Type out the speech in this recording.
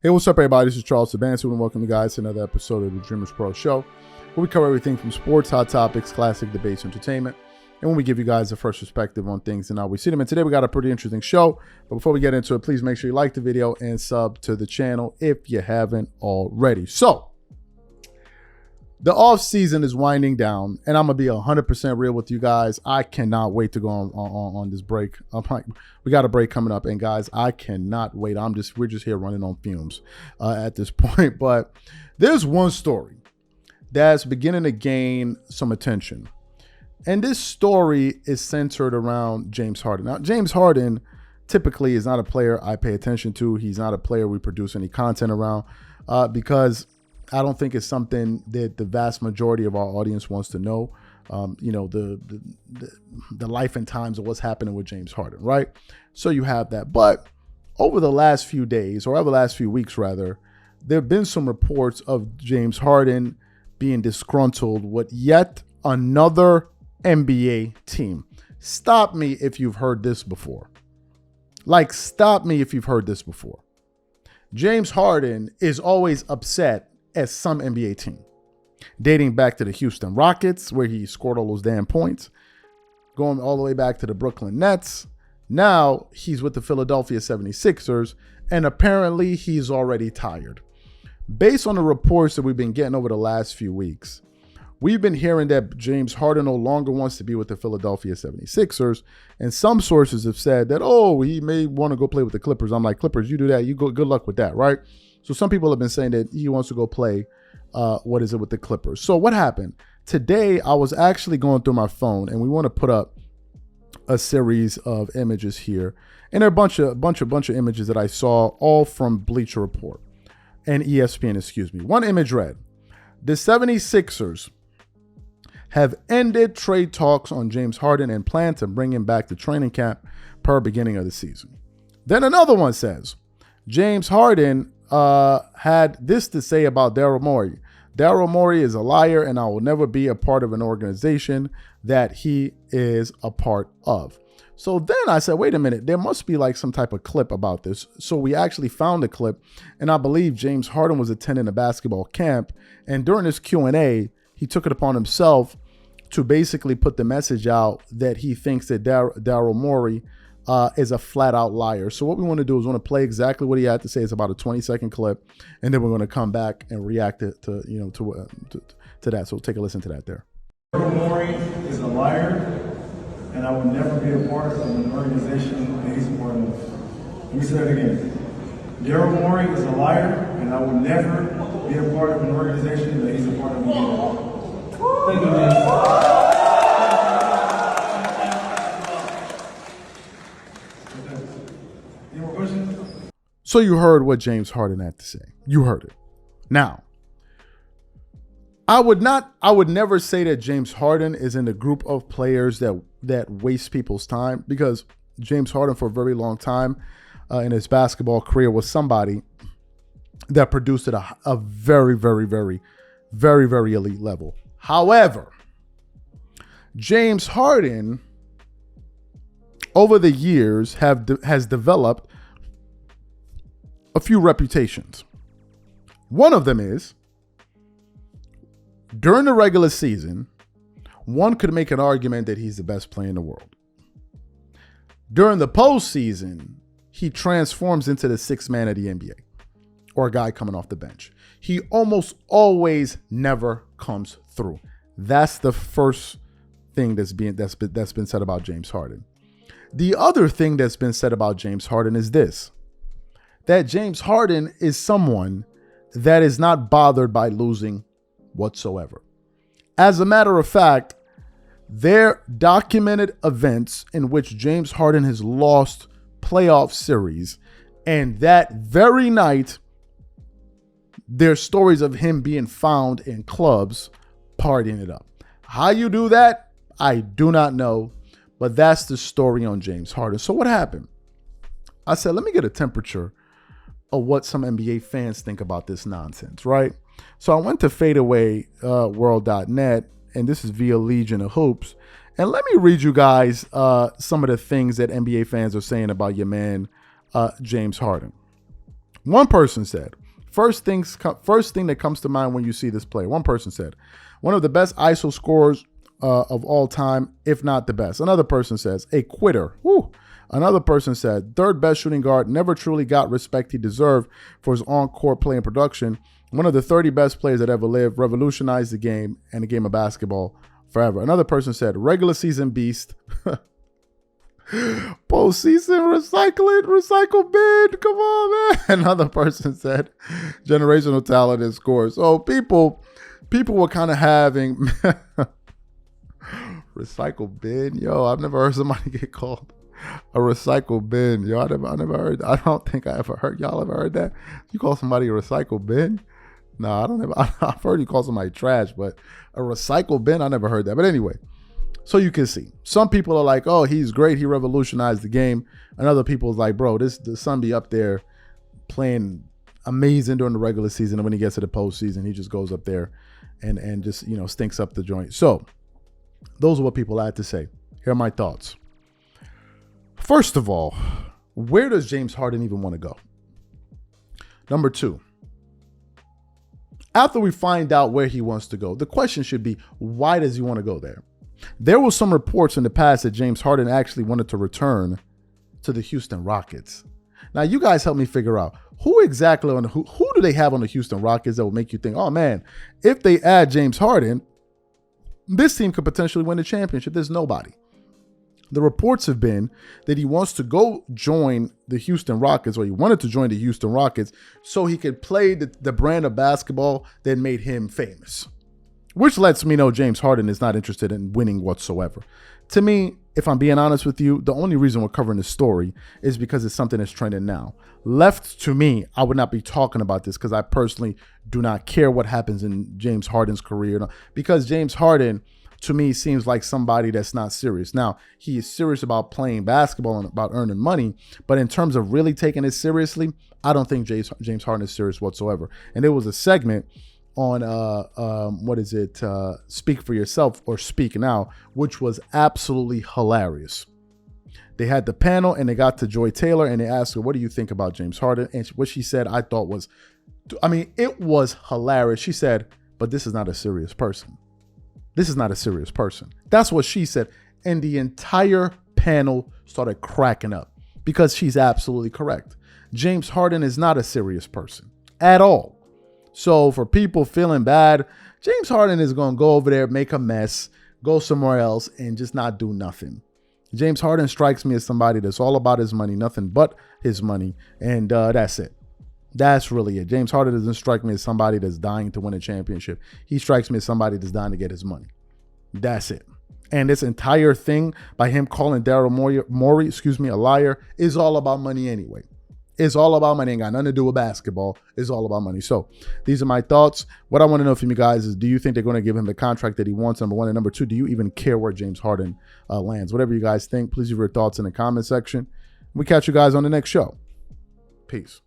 Hey, what's up, everybody? This is Charles Sabansi, and welcome you guys to another episode of the Dreamerspro Show, where we cover everything from sports, hot topics, classic debates, entertainment, and when we give you guys a first perspective on things and how we see them. And today we got a pretty interesting show. But before we get into it, please make sure you like the video and sub to the channel if you haven't already. So, the off season is winding down, and I'm gonna be 100% real with you guys. I cannot wait to go on this break. We got a break coming up, and guys, I cannot wait. We're just here running on fumes at this point. But there's one story that's beginning to gain some attention, and this story is centered around James Harden. Now, James Harden typically is not a player I pay attention to. He's not a player we produce any content around because I don't think it's something that the vast majority of our audience wants to know. The life and times of what's happening with James Harden, right? So you have that. But over the last few days, or over the last few weeks rather, there have been some reports of James Harden being disgruntled with yet another NBA team. Stop me if you've heard this before. Stop me if you've heard this before. James Harden is always upset at some NBA team, dating back to the Houston Rockets, where he scored all those damn points, going all the way back to the Brooklyn Nets. Now he's with the Philadelphia 76ers, and apparently he's already tired. Based on the reports that we've been getting over the last few weeks, we've been hearing that James Harden no longer wants to be with the Philadelphia 76ers, and some sources have said that, he may want to go play with the Clippers. I'm like, Clippers, you do that, you go, good luck with that, right? So some people have been saying that he wants to go play, with the Clippers. So what happened? Today, I was actually going through my phone, and we want to put up a series of images here. And there are a bunch of images that I saw, all from Bleacher Report and ESPN, excuse me. One image read, the 76ers have ended trade talks on James Harden and plan to bring him back to training camp per beginning of the season. Then another one says, James Harden had this to say about Daryl Morey. Daryl Morey is a liar, and I will never be a part of an organization that he is a part of. So then I said, wait a minute, there must be like some type of clip about this. So we actually found a clip, and I believe James Harden was attending a basketball camp, and during this Q&A, he took it upon himself to basically put the message out that he thinks that Daryl Morey is a flat out liar. So what we want to do is want to play exactly what he had to say. It's about a 20-second clip, and then we're going to come back and react to that. So take a listen to that there. Daryl Morey is a liar, and I will never be a part of an organization that he's a part of. Let me say that again. Daryl Morey is a liar, and I will never be a part of an organization that he's a part of again. Thank you, man. So you heard what James Harden had to say. You heard it. Now, I would never say that James Harden is in the group of players that waste people's time, because James Harden for a very long time in his basketball career was somebody that produced at a very, very, very, very, very elite level. However, James Harden over the years has developed a few reputations. One of them is, during the regular season, one could make an argument that he's the best player in the world. During the postseason, he transforms into the sixth man of the NBA, or a guy coming off the bench. He almost always never comes through. That's the first thing that's been said about James Harden. The other thing that's been said about James Harden is this: that James Harden is someone that is not bothered by losing whatsoever. As a matter of fact, there are documented events in which James Harden has lost playoff series, and that very night, there's stories of him being found in clubs partying it up. How you do that, I do not know, but that's the story on James Harden. So what happened? I said, let me get a temperature of what some NBA fans think about this nonsense, right? So I went to fadeawayworld.net, and this is via Legion of Hoops. And let me read you guys some of the things that NBA fans are saying about your man, James Harden. One person said, first thing that comes to mind when you see this player. One person said, one of the best ISO scorers of all time, if not the best. Another person says, a quitter. Woo. Another person said, third best shooting guard, never truly got respect he deserved for his on-court play and production. One of the 30 best players that ever lived, revolutionized the game and the game of basketball forever. Another person said, regular season beast. Postseason recycle bin. Come on, man. Another person said, generational talent and scores. So people were kind of having recycle bin. Yo, I've never heard somebody get called a recycle bin. Yo, I never heard. I don't think I ever heard. Y'all ever heard that? You call somebody a recycle bin? No, I don't ever. I've heard you call somebody trash, but a recycle bin, I never heard that. But anyway, so you can see some people are like, oh, he's great, he revolutionized the game, and other people's like, bro, the son be up there playing amazing during the regular season, and when he gets to the postseason, he just goes up there and just, you know, stinks up the joint. So those are what people had to say. Here are my thoughts. First of all, where does James Harden even want to go? Number two, after we find out where he wants to go, the question should be, why does he want to go there? There were some reports in the past that James Harden actually wanted to return to the Houston Rockets. Now, you guys help me figure out who exactly who do they have on the Houston Rockets that will make you think, oh man, if they add James Harden, this team could potentially win the championship. There's nobody. The reports have been that he wants to go join the Houston Rockets, or he wanted to join the Houston Rockets so he could play the brand of basketball that made him famous. Which lets me know James Harden is not interested in winning whatsoever. To me, if I'm being honest with you, the only reason we're covering this story is because it's something that's trending now. Left to me, I would not be talking about this because I personally do not care what happens in James Harden's career. Because James Harden, to me, seems like somebody that's not serious. Now, he is serious about playing basketball and about earning money, but in terms of really taking it seriously, I don't think James Harden is serious whatsoever. And there was a segment on Speak for Yourself or Speak Now, which was absolutely hilarious. They had the panel and they got to Joy Taylor and they asked her, what do you think about James Harden? And what she said, I thought was, it was hilarious. She said, but this is not a serious person. This is not a serious person. That's what she said. And the entire panel started cracking up because she's absolutely correct. James Harden is not a serious person at all. So for people feeling bad, James Harden is going to go over there, make a mess, go somewhere else, and just not do nothing. James Harden strikes me as somebody that's all about his money, nothing but his money, and that's it. That's really it. James Harden doesn't strike me as somebody that's dying to win a championship. He strikes me as somebody that's dying to get his money. That's it. And this entire thing by him calling Daryl Morey, a liar, is all about money anyway. It's all about money. Ain't got nothing to do with basketball. It's all about money. So these are my thoughts. What I want to know from you guys is, do you think they're going to give him the contract that he wants? Number one. And number two, do you even care where James Harden lands? Whatever you guys think, please leave your thoughts in the comment section. We catch you guys on the next show. Peace.